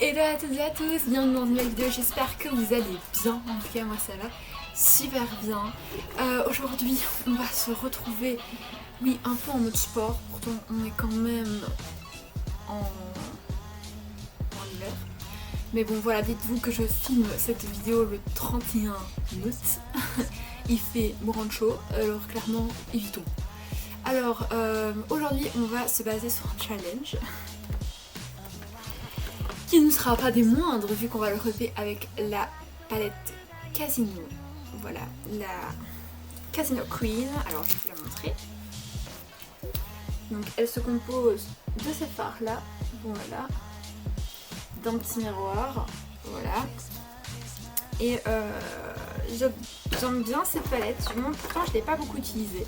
Hello à toutes et à tous, bienvenue dans une nouvelle vidéo, j'espère que vous allez bien, en tout cas moi ça va super bien. Aujourd'hui on va se retrouver, oui un peu en mode sport, pourtant on est quand même en hiver. Mais bon voilà, dites-vous que je filme cette vidéo le 31 août, il fait mourant chaud, alors clairement évitons. Alors aujourd'hui on va se baser sur un challenge qui ne sera pas des moindres vu qu'on va le relever avec la palette Casino. Voilà, la Casino Queen. Alors je vais vous la montrer. Donc elle se compose de ces fards là, voilà, d'un petit miroir, voilà. Et j'aime bien cette palette, pourtant je ne l'ai pas beaucoup utilisée.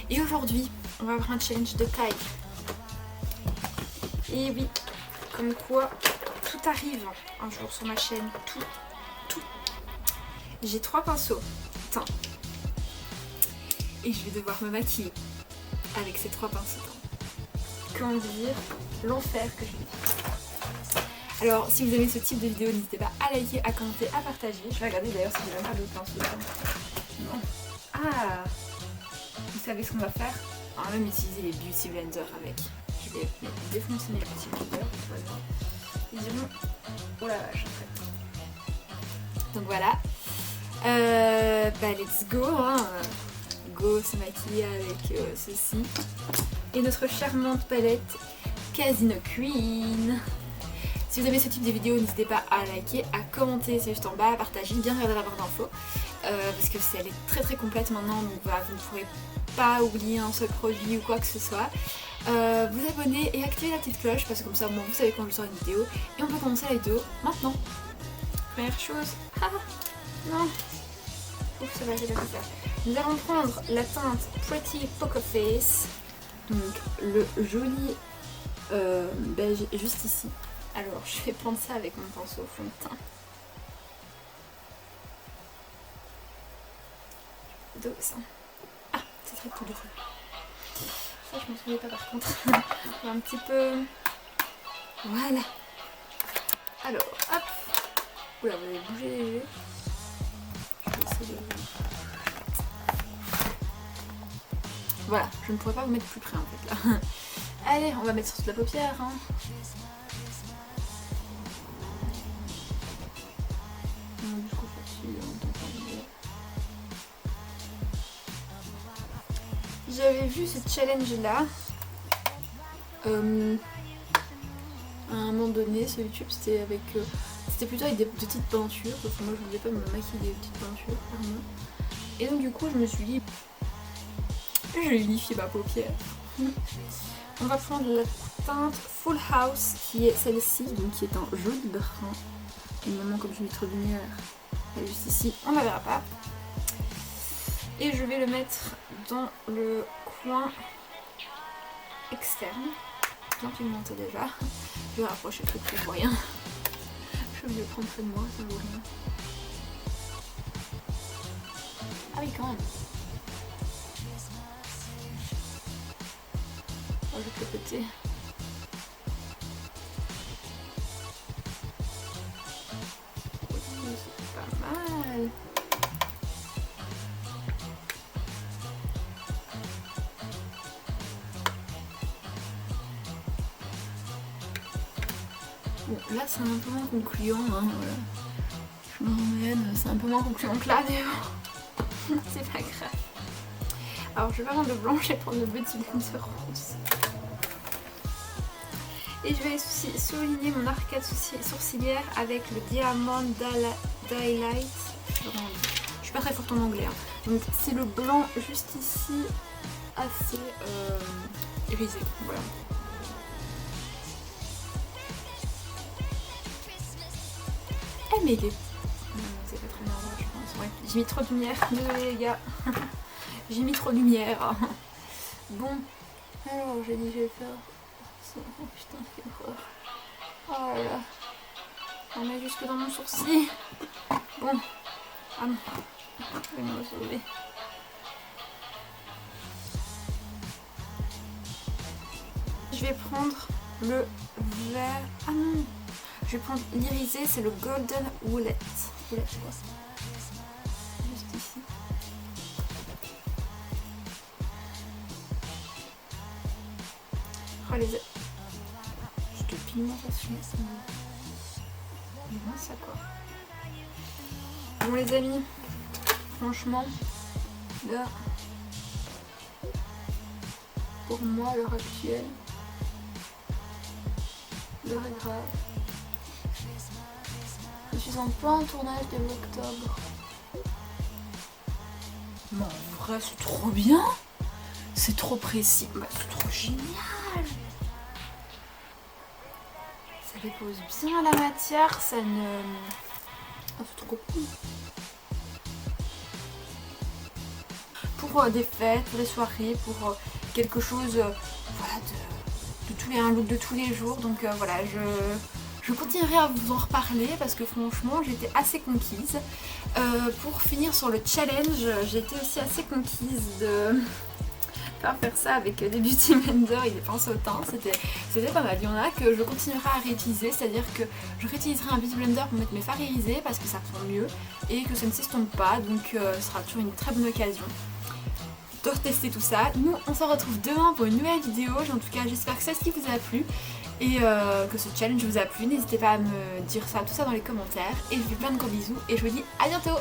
Et aujourd'hui, on va avoir un challenge de taille. Et oui, comme quoi tout arrive un jour sur ma chaîne, tout. J'ai 3 pinceaux teints et je vais devoir me maquiller avec ces 3 pinceaux teints. Comment dire, l'enfer que je vis. Alors si vous aimez ce type de vidéo, n'hésitez pas à liker, à commenter, à partager. Je vais regarder d'ailleurs si j'ai même pas d'autres pinceaux teints. Non. Ah, vous savez ce qu'on va faire? On va même utiliser les Beauty Blender avec. Je vais défoncer mes Beauty Blender. Ils diront, oh la vache en fait. Donc voilà. Let's go, hein. Go se maquiller avec ceci. Et notre charmante palette Casino Queen. Si vous aimez ce type de vidéo, n'hésitez pas à liker, à commenter, c'est juste en bas, à partager, bien regarder la barre d'infos. Parce que elle est très complète maintenant, donc voilà, vous ne pourrez pas oublier un seul produit ou quoi que ce soit. Vous abonner et activer la petite cloche, parce que comme ça, vous savez quand je sors une vidéo. Et on peut commencer la vidéo maintenant. Première chose. Ah non. Ouf, ça va, j'ai pas pu faire. Nous allons prendre la teinte Pretty Poker Face. Donc le joli beige juste ici. Alors je vais prendre ça avec mon pinceau fond de teint. De ça. Ah, c'est très cool. Ça je m'en souviens pas par contre. On va un petit peu. Voilà. Alors, hop. Oula, vous avez bougé les yeux. Je vais essayer de... Voilà, je ne pourrais pas vous mettre plus près en fait là. Allez, on va mettre sur toute la paupière. Hein. J'avais vu ce challenge là à un moment donné sur YouTube, c'était avec c'était plutôt avec des petites peintures, parce que moi je voulais pas me maquiller des petites peintures clairement. Et donc du coup je me suis dit je vais unifier ma paupière. On va prendre la teinte Full House qui est celle-ci, donc qui est un jaune brun. Évidemment comme je mets trop de lumière, elle est juste ici, on la verra pas. Et je vais le mettre dans le coin externe, bien pigmenté déjà. Je vais rapprocher le truc, je vois rien. Je vais le prendre près de moi, ça vaut rien. Ah oui quand même. Oh, je vais clopoter. C'est pas mal. Bon, là c'est un peu moins concluant, hein, voilà. Je me remène, c'est un peu moins concluant que là, mais bon, c'est pas grave. Alors je vais prendre le blanc, je vais prendre le petit bronzer rose. Et je vais souligner mon arcade sourcilière avec le Diamond Daylight. Je suis pas très forte en anglais, hein. Donc c'est le blanc juste ici, assez irisé, voilà. Mais il est... Non, c'est pas très bien, je pense. Ouais. J'ai mis trop de lumière, désolé les gars. J'ai mis trop de lumière. Bon, alors j'ai dit je vais faire... Oh putain, quelle horreur. Oh là là. On met jusque dans mon sourcil. Bon. Ah non. Je vais me sauver. Je vais prendre le vert... Ah non. Je vais prendre l'irisé, c'est le Golden Wallet. Wallet quoi. Juste ici. Oh les... Juste de pigmentation. C'est bien ça quoi. Bon les amis, franchement, là, pour moi à l'heure actuelle, l'heure est grave. Je suis en plein tournage de octobre. Mais en vrai c'est trop bien. C'est trop précis. Bah, c'est trop génial. Ça dépose bien la matière. Ça ne... Oh, c'est trop cool. Pour des fêtes, pour des soirées, pour quelque chose voilà, de tous les, un look de tous les jours. Donc voilà, je continuerai à vous en reparler parce que franchement j'étais assez conquise. Pour finir sur le challenge, j'ai été aussi assez conquise de faire ça avec des Beauty Blender et des pinceaux au teint. C'était pas mal. Il y en a que je continuerai à réutiliser, c'est-à-dire que je réutiliserai un Beauty Blender pour mettre mes fards irisés parce que ça rend mieux et que ça ne s'estompe pas, donc ce sera toujours une très bonne occasion de retester tout ça. Nous on se retrouve demain pour une nouvelle vidéo. En tout cas j'espère que celle-ci vous a plu et que ce challenge vous a plu. N'hésitez pas à me dire ça, tout ça dans les commentaires, et je vous fais plein de gros bisous et je vous dis à bientôt.